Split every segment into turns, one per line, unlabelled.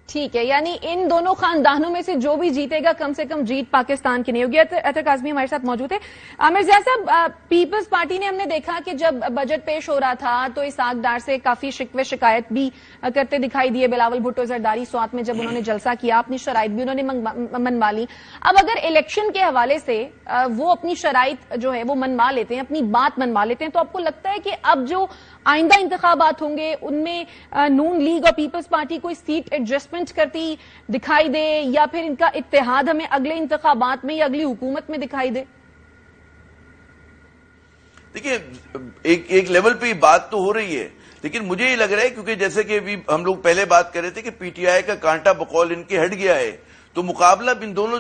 ٹھیک ہے، یعنی ان دونوں خاندانوں میں سے جو بھی جیتے گا کم سے کم جیت پاکستان کی نہیں ہوگی. اطہر کاظمی ہمارے ساتھ موجود ہے. مرزا صاحب، پیپلز پارٹی نے ہم نے دیکھا کہ جب بجٹ پیش ہو رہا تھا تو اسحاق ڈار سے کافی شکوے شکایت بھی کرتے دکھائی دیے. بلاول بھٹو زرداری سوات میں جب انہوں نے جلسہ کیا اپنی شرائط بھی انہوں نے منوا لی. اب اگر الیکشن کے حوالے سے وہ اپنی شرائط جو ہے وہ منوا لیتے ہیں، اپنی بات منوا لیتے ہیں، تو آپ کو لگتا ہے کہ اب جو آئندہ انتخابات ہوں گے ان میں نون لیگ اور پیپلز پارٹی کوئی سیٹ ایڈجسٹمنٹ کرتی دکھائی دے، یا پھر ان کا اتحاد ہمیں اگلے انتخابات میں یا اگلی حکومت میں دکھائی دے؟
دیکھیے، ایک لیول پہ بات تو ہو رہی ہے، لیکن مجھے یہ لگ رہا ہے کیونکہ جیسے کہ ابھی ہم لوگ پہلے بات کر رہے تھے کہ پی ٹی آئی کا کانٹا بقول ان کے ہٹ گیا ہے، تو مقابلہ ان دونوں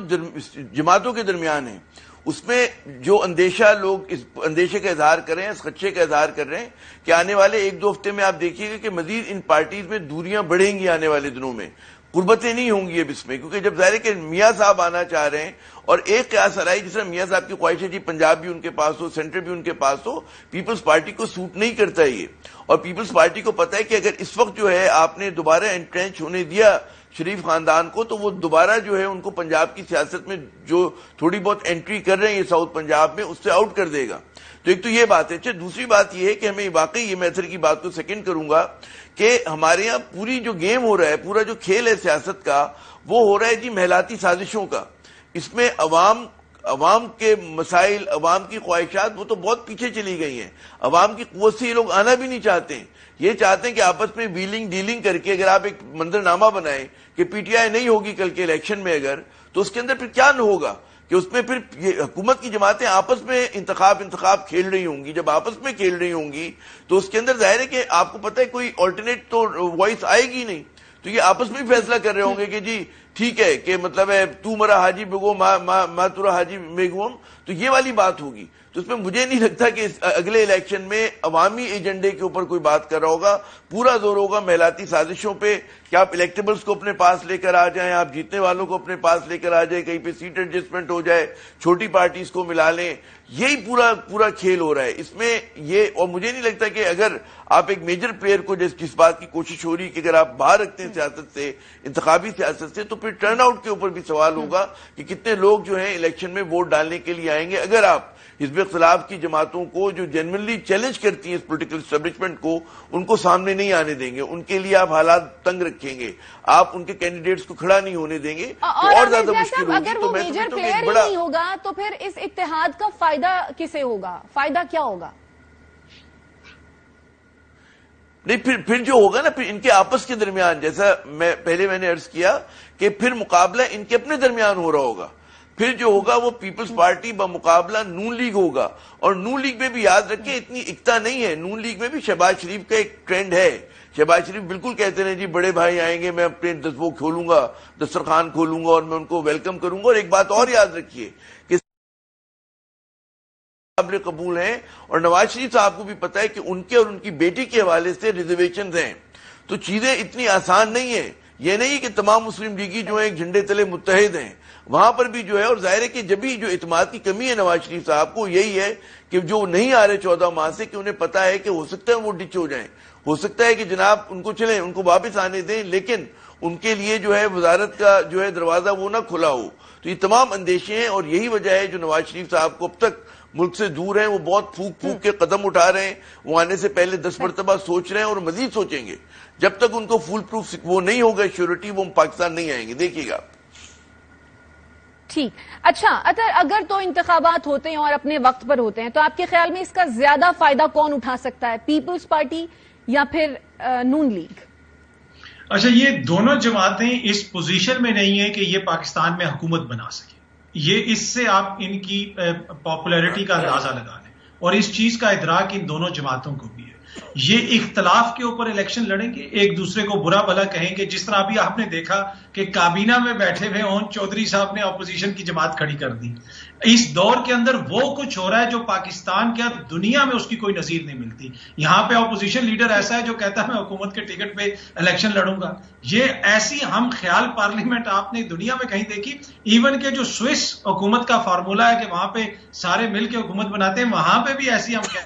جماعتوں کے درمیان ہے. اس میں جو اندیشہ لوگ اس اندیشے کا اظہار کر رہے ہیں، اس خدشے کا اظہار کر رہے ہیں کہ آنے والے ایک دو ہفتے میں آپ دیکھیے گا کہ مزید ان پارٹیز میں دوریاں بڑھیں گی آنے والے دنوں میں، قربتیں نہیں ہوں گی اب اس میں، کیونکہ جب ظاہر ہے کہ میاں صاحب آنا چاہ رہے ہیں اور ایک قیاس آرائی جس طرح میاں صاحب کی خواہش ہے جی پنجاب بھی ان کے پاس ہو، سینٹر بھی ان کے پاس ہو، پیپلز پارٹی کو سوٹ نہیں کرتا یہ. اور پیپلز پارٹی کو پتا ہے کہ اگر اس وقت جو ہے آپ نے دوبارہ انٹرینچ ہونے دیا شریف خاندان کو تو وہ دوبارہ جو ہے ان کو پنجاب کی سیاست میں جو تھوڑی بہت انٹری کر رہے ہیں یہ ساؤتھ پنجاب میں اس سے آؤٹ کر دے گا. تو ایک تو یہ بات ہے. دوسری بات یہ ہے کہ ہمیں واقعی یہ میں اطہر کی بات کو سیکنڈ کروں گا کہ ہمارے یہاں پوری جو گیم ہو رہا ہے، پورا جو کھیل ہے سیاست کا، وہ ہو رہا ہے جی محلاتی سازشوں کا. اس میں عوام کے مسائل، عوام کی خواہشات وہ تو بہت پیچھے چلی گئی ہیں. عوام کی قوت سے یہ لوگ آنا بھی نہیں چاہتے ہیں. یہ چاہتے ہیں کہ آپس میں ویلنگ ڈیلنگ کر کے اگر آپ ایک منظرنامہ بنائیں کہ پی ٹی آئی نہیں ہوگی کل کے الیکشن میں اگر، تو اس کے اندر پھر کیا نہ ہوگا کہ اس میں پھر یہ حکومت کی جماعتیں آپس میں انتخاب کھیل رہی ہوں گی. جب آپس میں کھیل رہی ہوں گی تو اس کے اندر ظاہر ہے کہ آپ کو پتہ ہے کوئی آلٹرنیٹ تو وائس آئے گی نہیں. تو یہ آپس میں فیصلہ کر رہے ہوں گے کہ جی ٹھیک ہے کہ مطلب ہے تو مرا حاجی بگو ما تورا حاجی میگوم، تو یہ والی بات ہوگی. تو اس میں مجھے نہیں لگتا کہ اگلے الیکشن میں عوامی ایجنڈے کے اوپر کوئی بات کر رہا ہوگا. پورا زور ہوگا محلاتی سازشوں پہ کہ آپ الیکٹیبلز کو اپنے پاس لے کر آ جائیں، آپ جیتنے والوں کو اپنے پاس لے کر آ جائیں، کہیں پہ سیٹ ایڈجسٹمنٹ ہو جائے، چھوٹی پارٹیز کو ملا لیں. یہی پورا کھیل ہو رہا ہے اس میں یہ. اور مجھے نہیں لگتا کہ اگر آپ ایک میجر پلیئر کو جس بات کی کوشش ہو رہی کہ اگر آپ باہر رکھتے ہیں سیاست سے، انتخابی سیاست سے، تو پھر ٹرن آؤٹ کے اوپر بھی سوال ہوگا کہ کتنے لوگ جو ہیں الیکشن میں ووٹ ڈالنے کے لیے آئیں گے. اگر آپ حزب اختلاف کی جماعتوں کو جو جنرلی چیلنج کرتی ہیں اس پولیٹیکل اسٹیبلشمنٹ کو، ان کو سامنے نہیں آنے دیں گے، ان کے لیے آپ حالات تنگ رکھیں گے، آپ ان کے کینڈیڈیٹس کو کھڑا نہیں ہونے دیں گے تو اور زیادہ مشکل ہوگی.
اگر وہ میجر پلیئر ہی نہیں ہوگا تو پھر اس اتحاد کا فائدہ کسے ہوگا؟ فائدہ کیا ہوگا؟
نہیں پھر جو ہوگا نا، پھر ان کے آپس کے درمیان، جیسا میں نے عرض کیا کہ پھر مقابلہ ان کے اپنے درمیان ہو رہا ہوگا. پھر جو ہوگا وہ پیپلز پارٹی بمقابلہ نون لیگ ہوگا. اور نون لیگ میں بھی یاد رکھیں اتنی اکتا نہیں ہے. نون لیگ میں بھی شہباز شریف کا ایک ٹرینڈ ہے. شہباز شریف بالکل کہتے ہیں جی بڑے بھائی آئیں گے، میں اپنے وہ کھولوں گا، دسترخوان کھولوں گا اور میں ان کو ویلکم کروں گا. اور ایک بات اور یاد رکھیے کہ قابل قبول ہیں، اور نواز شریف صاحب کو بھی پتا ہے کہ ان کے اور ان کی بیٹی کے حوالے سے ریزرویشنز ہیں. تو چیزیں اتنی آسان نہیں ہیں. یہ نہیں کہ تمام مسلم لیگی جو ہیں ایک جھنڈے تلے متحد ہیں، وہاں پر بھی جو ہے. اور ظاہر ہے کہ جب بھی جو اعتماد کی کمی ہے نواز شریف صاحب کو یہی ہے کہ جو نہیں آ رہے 14 ماہ سے، کہ انہیں پتا ہے کہ ہو سکتا ہے وہ ڈچ ہو جائیں، ہو سکتا ہے کہ جناب ان کو چلیں، ان کو واپس آنے دیں، لیکن ان کے لیے جو ہے وزارت کا جو ہے دروازہ وہ نہ کھلا ہو. تو یہ تمام اندیشے ہیں اور یہی وجہ ہے جو نواز شریف صاحب کو اب تک ملک سے دور ہیں. وہ بہت پھونک کے قدم اٹھا رہے ہیں. وہ آنے سے پہلے 10 مرتبہ سوچ رہے ہیں اور مزید سوچیں گے. جب تک ان کو فول پروف وہ نہیں ہوگا شیورٹی، وہ پاکستان نہیں آئیں گے. دیکھیے گا.
ٹھیک. اچھا اطہر، اگر تو انتخابات ہوتے ہیں اور اپنے وقت پر ہوتے ہیں تو آپ کے خیال میں اس کا زیادہ فائدہ کون اٹھا سکتا ہے، پیپلز پارٹی یا پھر نون لیگ؟
اچھا، یہ دونوں جماعتیں اس پوزیشن میں نہیں ہیں کہ یہ پاکستان میں حکومت بنا سکیں. یہ اس سے آپ ان کی پاپولیرٹی کا اندازہ لگا لیں، اور اس چیز کا ادراک ان دونوں جماعتوں کو بھی ہے. یہ اختلاف کے اوپر الیکشن لڑیں گے، ایک دوسرے کو برا بھلا کہیں گے. جس طرح ابھی آپ نے دیکھا کہ کابینہ میں بیٹھے ہوئے اون چودھری صاحب نے اپوزیشن کی جماعت کھڑی کر دی. اس دور کے اندر وہ کچھ ہو رہا ہے جو پاکستان کیا دنیا میں اس کی کوئی نظیر نہیں ملتی. یہاں پہ اپوزیشن لیڈر ایسا ہے جو کہتا ہے میں حکومت کے ٹکٹ پہ الیکشن لڑوں گا. یہ ایسی ہم خیال پارلیمنٹ آپ نے دنیا میں کہیں دیکھی؟ ایون کہ جو سوئس حکومت کا فارمولا ہے کہ وہاں پہ سارے مل کے حکومت بناتے ہیں، وہاں پہ بھی ایسی ہم